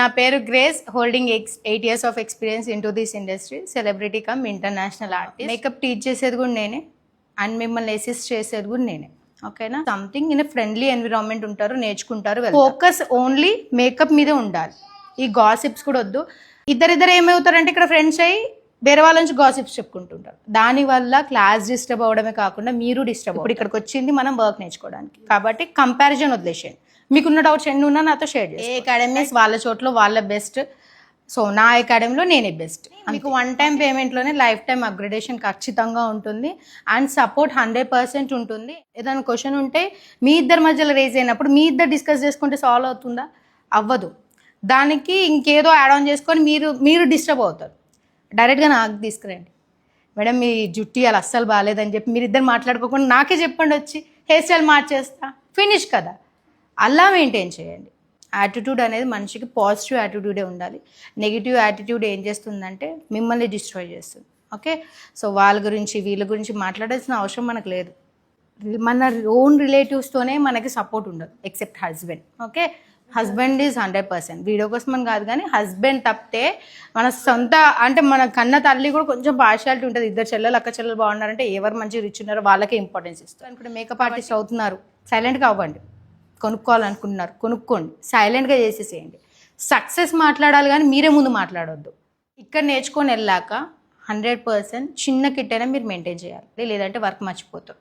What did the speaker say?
నా పేరు grace, holding 8 years of experience into this industry, celebrity come international artist. Makeup teach చేసేది కూడా నేనే అండ్ మిమ్మల్ని అసిస్ట్ చేసేది కూడా నేనే. ఓకేనా? సంథింగ్ ఇన్ ఫ్రెండ్లీ ఎన్విరాన్మెంట్ ఉంటారు, నేర్చుకుంటారు. ఫోకస్ ఓన్లీ మేకప్ మీదే ఉండాలి. ఈ గాసిప్స్ కూడా వద్దు. ఇద్దరిద్దరు ఏమవుతారంటే ఇక్కడ ఫ్రెండ్స్ అయ్యి వేరే వాళ్ళ నుంచి గాసిప్స్ చెప్పుకుంటుంటారు. దానివల్ల క్లాస్ డిస్టర్బ్ అవ్వడమే కాకుండా మీరు డిస్టర్బ్. ఇప్పుడు ఇక్కడికి వచ్చింది మనం వర్క్ నేర్చుకోవడానికి, కాబట్టి కంపారిజన్ వదిలేసేయండి. మీకున్న డౌట్స్ ఎన్ని ఉన్నా నాతో షేర్ చేయండి. ఏ అకాడమీస్ వాళ్ళ చోట్ల వాళ్ళ బెస్ట్, సో నా అకాడమీలో నేనే బెస్ట్. మీకు 1 time పేమెంట్లోనే లైఫ్ టైం అప్గ్రేడేషన్ ఖచ్చితంగా ఉంటుంది అండ్ సపోర్ట్ 100% ఉంటుంది. ఏదైనా క్వశ్చన్ ఉంటే మీ ఇద్దరి మధ్యలో రేజ్ అయినప్పుడు మీ ఇద్దరు డిస్కస్ చేసుకుంటే సాల్వ్ అవుతుందా? అవ్వదు. దానికి ఇంకేదో యాడ్ ఆన్ చేసుకొని మీరు డిస్టర్బ్ అవుతారు. డైరెక్ట్గా నాకు తీసుకురండి, మేడం మీ జుట్టు అలా అస్సలు బాగాలేదని చెప్పి మీరు ఇద్దరు మాట్లాడుకోకుండా నాకే చెప్పండి, వచ్చి హెయిర్ స్టైల్ మార్చేస్తా, ఫినిష్ కదా. అలా మెయింటైన్ చేయండి. యాటిట్యూడ్ అనేది మనిషికి పాజిటివ్ యాటిట్యూడే ఉండాలి. నెగిటివ్ యాటిట్యూడ్ ఏం చేస్తుందంటే మిమ్మల్ని డిస్ట్రాయ్ చేస్తుంది. ఓకే, సో వాళ్ళ గురించి వీళ్ళ గురించి మాట్లాడాల్సిన అవసరం మనకు లేదు. మన ఓన్ రిలేటివ్స్తోనే మనకి సపోర్ట్ ఉండదు except husband. Okay, husband is 100%. Video కోసం అని కాదు, కానీ హస్బెండ్ తప్పితే మన సొంత అంటే మన కన్న తల్లి కూడా కొంచెం పార్షియాలిటీ ఉంటుంది. ఇద్దరు చెల్లెలు అక్క చెల్లెలు బాగున్నారంటే ఎవరు మంచిగా రిచ్ ఉన్నారో వాళ్ళకే ఇంపార్టెన్స్ ఇస్తారు. అనుకుంటే మేకప్ ఆర్టిస్ట్ అవుతున్నారు, సైలెంట్గా అవ్వండి. కొనుక్కోవాలనుకుంటున్నారు, కొనుక్కోండి, సైలెంట్గా చేసేసేయండి. సక్సెస్ మాట్లాడాలి కానీ మీరే ముందు మాట్లాడొద్దు. ఇక్కడ నేర్చుకొని వెళ్ళాక 100% చిన్న కిట్ అయినా మీరు మెయింటైన్ చేయాలి, లేదంటే వర్క్ మర్చిపోతారు.